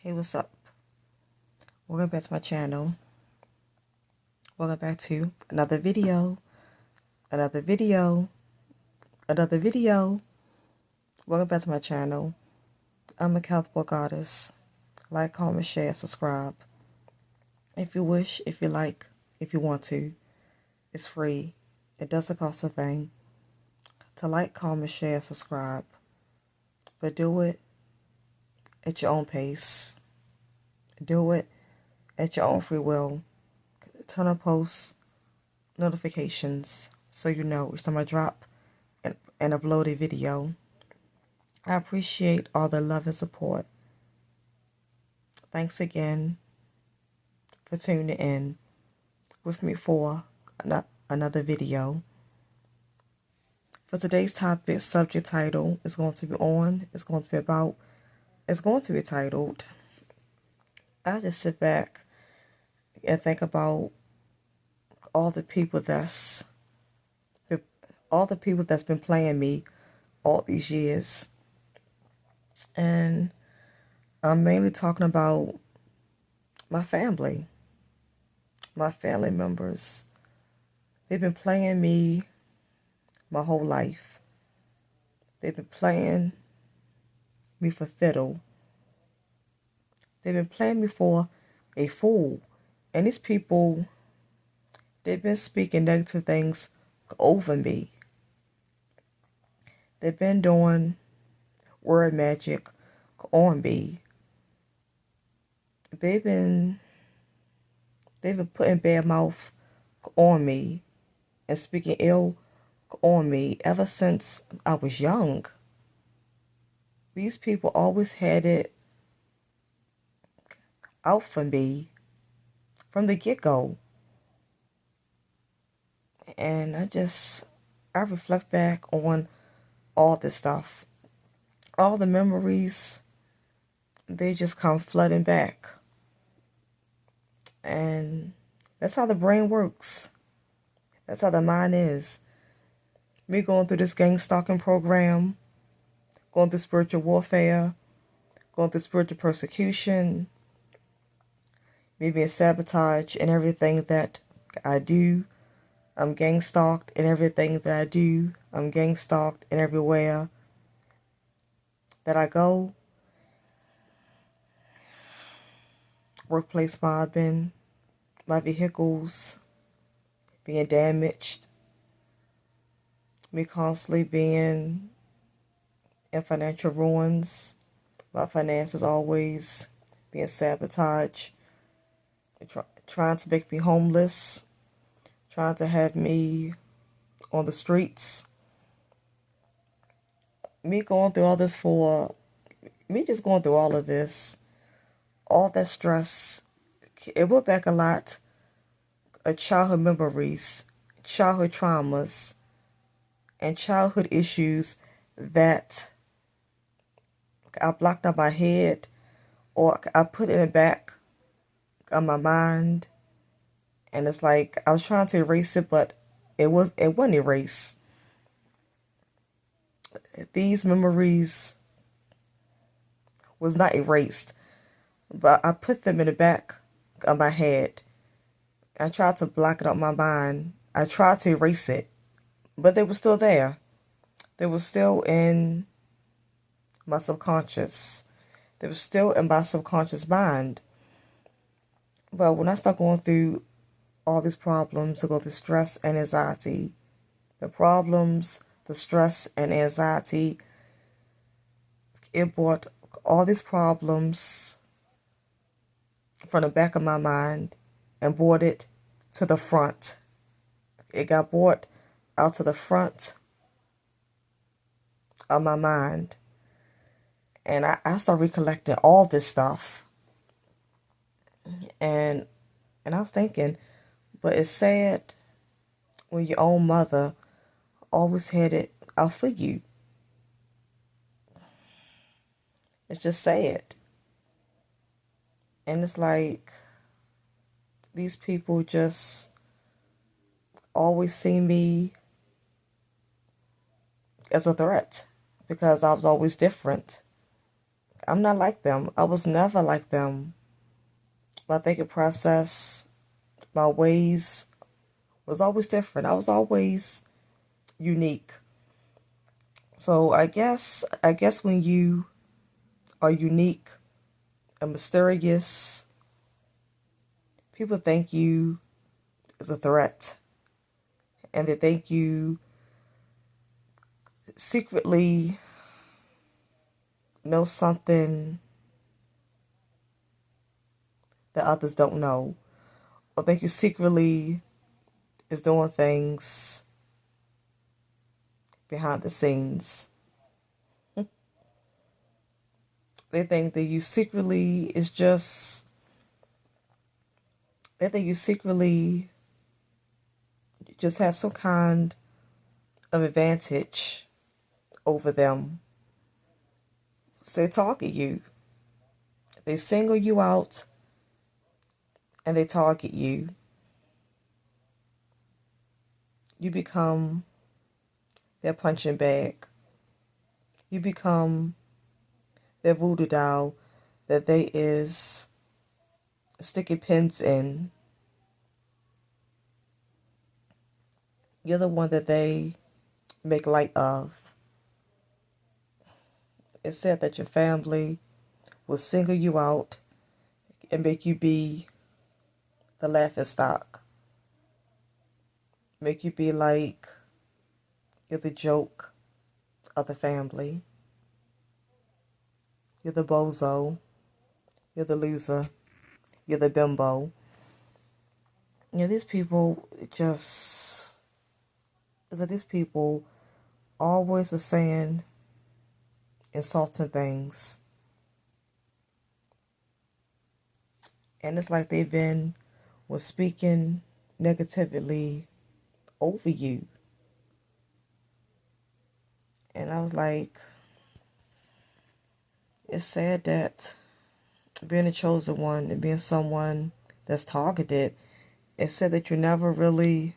Hey, what's up? Welcome back to my channel. Welcome back to another video, another video, another video. Welcome back to my channel. I'm a Catholic goddess. Like, comment, share, subscribe. If you wish, if you like, if you want to. It's free. It doesn't cost a thing. To like, comment, share, subscribe. But do it at your own pace. Do it at your own free will. Turn on post notifications so you know each time I drop and upload a video. I appreciate all the love and support. Thanks again for tuning in with me for another video. For today's topic, subject title is going to be titled, I just sit back and think about all the people that's been playing me all these years. And I'm mainly talking about my family members. They've been playing me my whole life. They've been playing me for fiddle. They've been playing me for a fool. And these people, they've been speaking negative things over me. They've been doing word magic on me. They've been putting bad mouth on me and speaking ill on me ever since I was young. These people always had it out for me from the get-go. And I reflect back on all this stuff. All the memories, they just come flooding back. And that's how the brain works. That's how the mind is. Me going through this gang stalking program, going through spiritual warfare, going through spiritual persecution, me being sabotaged in everything that I do. I'm gang stalked in everything that I do. I'm gang stalked in everywhere that I go. Workplace mobbing, my vehicles being damaged, me constantly being in financial ruins, my finances always being sabotaged, trying to make me homeless, trying to have me on the streets. Me just going through all of this, all that stress, it brought back a lot of childhood memories, childhood traumas, and childhood issues that I blocked out my head or I put in the back of my mind. And it's like I was trying to erase it, but it wasn't erased. These memories was not erased, but I put them in the back of my head. I tried to block it out my mind. I tried to erase it, but they were still there. They were still in my subconscious. They were still in my subconscious mind. But when I start going through all these problems, I go through stress and anxiety. The problems, the stress and anxiety, it brought all these problems from the back of my mind and brought it to the front. It got brought out to the front of my mind. And I started recollecting all this stuff. And I was thinking, but it's sad when your own mother always had it out for you. It's just sad. And it's like these people just always see me as a threat because I was always different. I'm not like them. I was never like them. My thinking process, my ways was always different. I was always unique. So I guess when you are unique and mysterious, people think you is a threat, and they think you secretly know something that others don't know, or think you secretly is doing things behind the scenes. They think that you secretly is just, they think you secretly just have some kind of advantage over them. So they target you. They single you out and they target you. You become their punching bag. You become their voodoo doll that they is sticking pins in. You're the one that they make light of. It's said that your family will single you out and make you be the laughing stock. Make you be like you're the joke of the family. You're the bozo. You're the loser. You're the bimbo. You know, these people just, is that these people always were saying insulting things. And it's like they've been, was speaking negatively over you. And I was like, it's sad that being a chosen one and being someone that's targeted, it said that you never really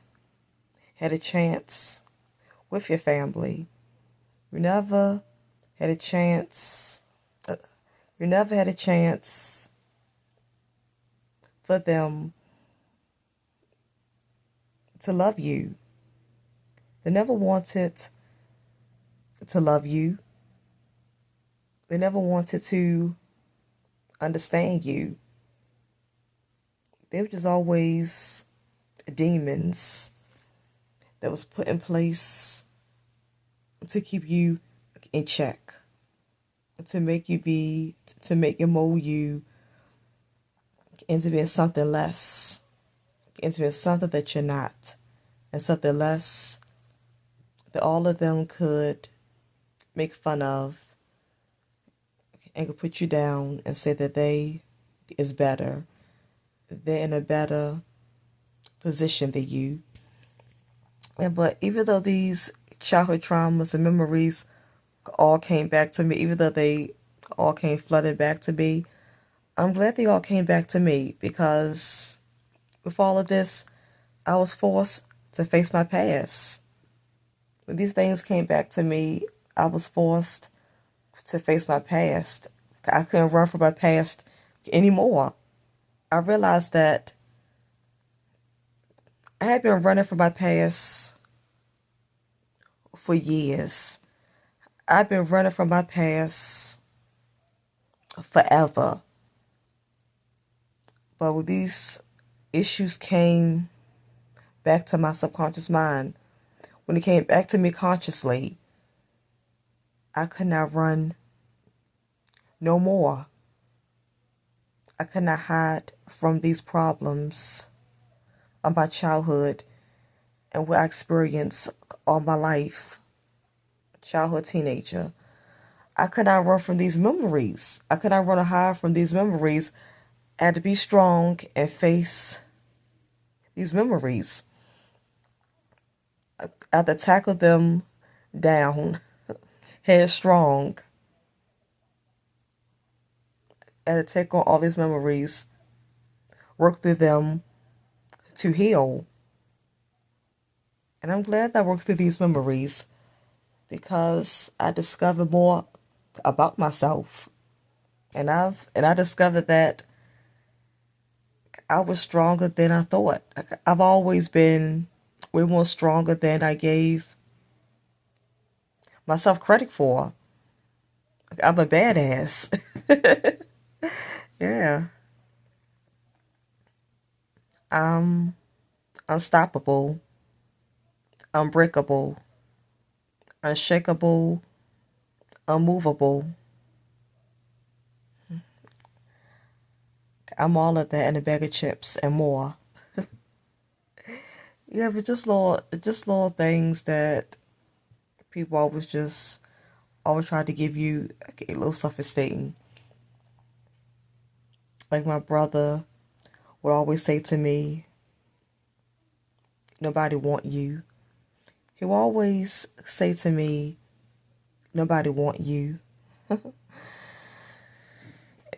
had a chance with your family. You never had a chance. You never had a chance for them to love you. They never wanted to love you. They never wanted to understand you. They were just always demons that was put in place to keep you in check, to make and mold you into being something less, into being something that you're not, and something less that all of them could make fun of and could put you down and say that they is better. They're in a better position than you. But even though these childhood traumas and memories all came back to me, even though they all came flooding back to me, I'm glad they all came back to me, because with all of this, I was forced to face my past. When these things came back to me, I was forced to face my past. I couldn't run from my past anymore. I realized that I had been running from my past for years. I've been running from my past forever. But when these issues came back to my subconscious mind, when it came back to me consciously, I could not run no more. I could not hide from these problems of my childhood and what I experienced all my life, childhood, teenager. I could not run from these memories. I could not run or hide from these memories. I had to be strong and face these memories. I had to tackle them down, headstrong. I had to take on all these memories, work through them to heal. And I'm glad that I worked through these memories, because I discovered more about myself. And I discovered that I was stronger than I thought. I've always been way more stronger than I gave myself credit for. I'm a badass. Yeah. I'm unstoppable, unbreakable, unshakable, unmovable. I'm all of that in a bag of chips and more. Yeah, but just little things that people always try to give you a little self-esteem. Like my brother would always say to me, nobody want you. He would always say to me, nobody want you.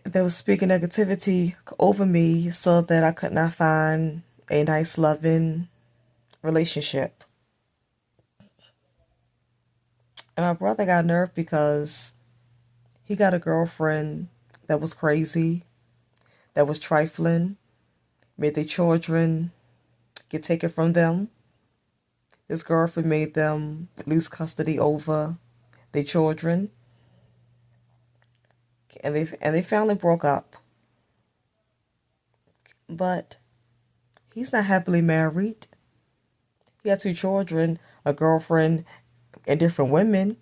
They were speaking negativity over me so that I could not find a nice, loving relationship. And my brother got nerfed because he got a girlfriend that was crazy, that was trifling, made their children get taken from them. His girlfriend made them lose custody over their children. And they finally broke up. But he's not happily married. He had 2 children, a girlfriend, and different women.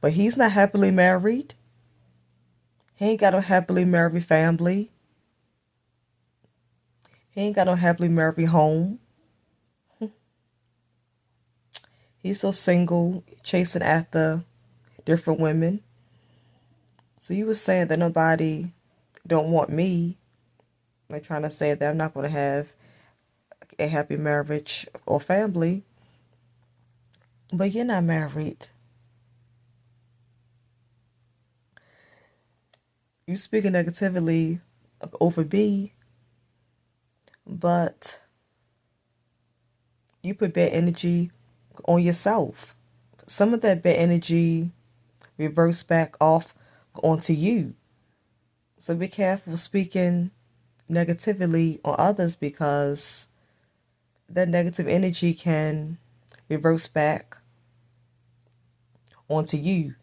But he's not happily married. He ain't got no happily married family. He ain't got no happily married home. He's so single, chasing after different women. So you were saying that nobody don't want me. Like trying to say that I'm not going to have a happy marriage or family. But you're not married. You speaking negatively over me, but you put bad energy on yourself. Some of that bad energy reverse back off onto you. So be careful speaking negatively on others because that negative energy can reverse back onto you.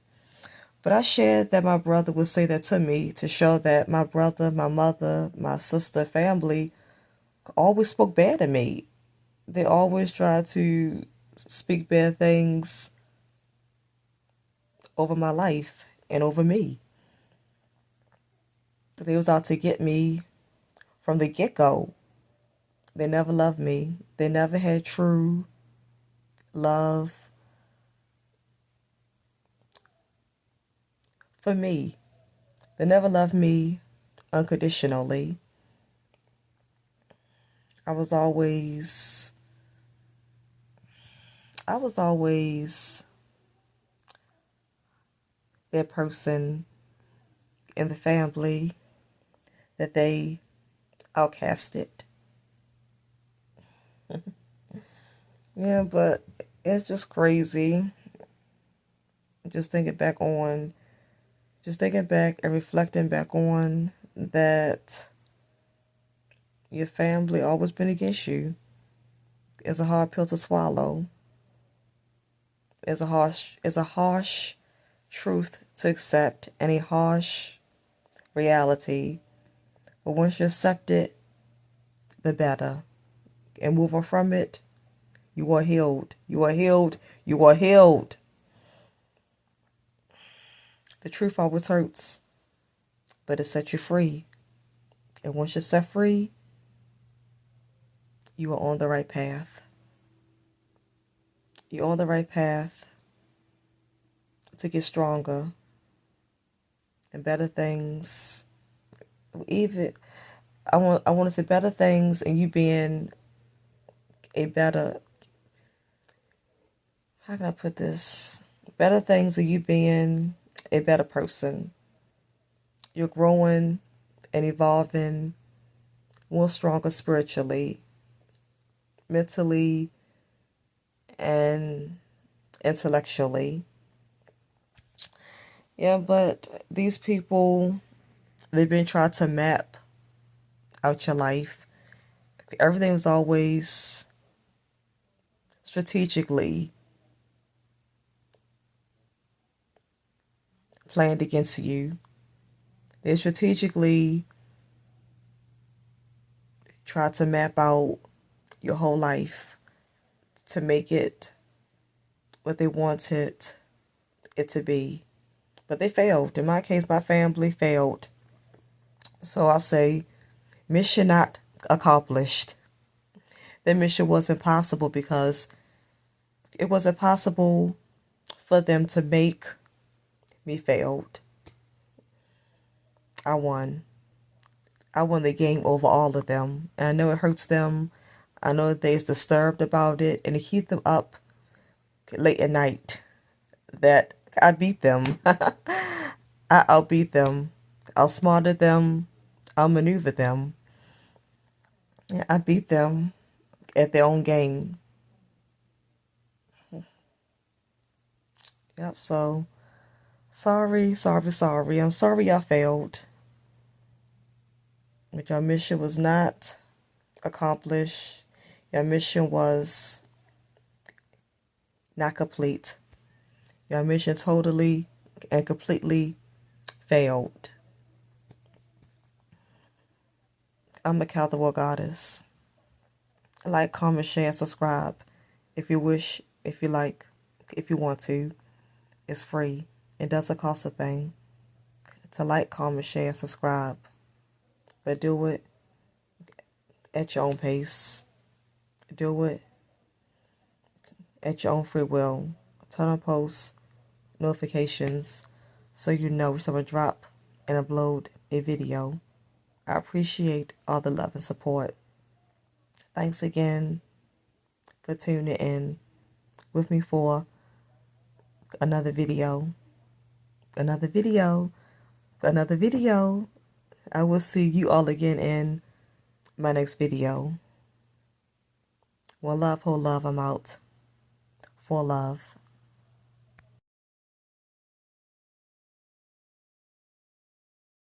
But I shared that my brother would say that to me to show that my brother, my mother, my sister, family always spoke bad of me. They always tried to speak bad things over my life and over me. They was out to get me from the get-go. They never loved me. They never had true love for me. They never loved me unconditionally. I was always that person in the family that they outcasted. Yeah, but it's just crazy. Just thinking back on, just thinking back and reflecting back on that your family always been against you. It's a hard pill to swallow. It's a harsh truth to accept and a harsh reality. But once you accept it, the better. And move on from it, you are healed. You are healed. You are healed. The truth always hurts, but it sets you free. And once you're set free, you are on the right path. You're on the right path to get stronger and better things. Even I want to say better things and you being a better, how can I put this? Better things and you being a better person. You're growing and evolving more stronger spiritually, mentally, and intellectually. Yeah, but these people They've been trying to map out your life. Everything was always strategically planned against you. They strategically tried to map out your whole life to make it what they wanted it to be. But they failed. In my case, my family failed. So I say, mission not accomplished. The mission was impossible because it was impossible for them to make me failed. I won. I won the game over all of them. And I know it hurts them. I know they're disturbed about it. And it keeps them up late at night. That I beat them. I outbeat them. Outsmarted them. Outmaneuvered them. Yeah, I beat them at their own game. Yep, so sorry. I'm sorry I failed. But your mission was not accomplished. Your mission was not complete. Your mission totally and completely failed. I'm a Cowboy Goddess. Like, comment, share, and subscribe. If you wish, if you like, if you want to. It's free. It doesn't cost a thing. To like, comment, share, and subscribe. But do it at your own pace. Do it at your own free will. Turn on post notifications so you know when someone drop and upload a video. I appreciate all the love and support. Thanks again for tuning in with me for another video. Another video. I will see you all again in my next video. One love, whole love, I'm out. For love.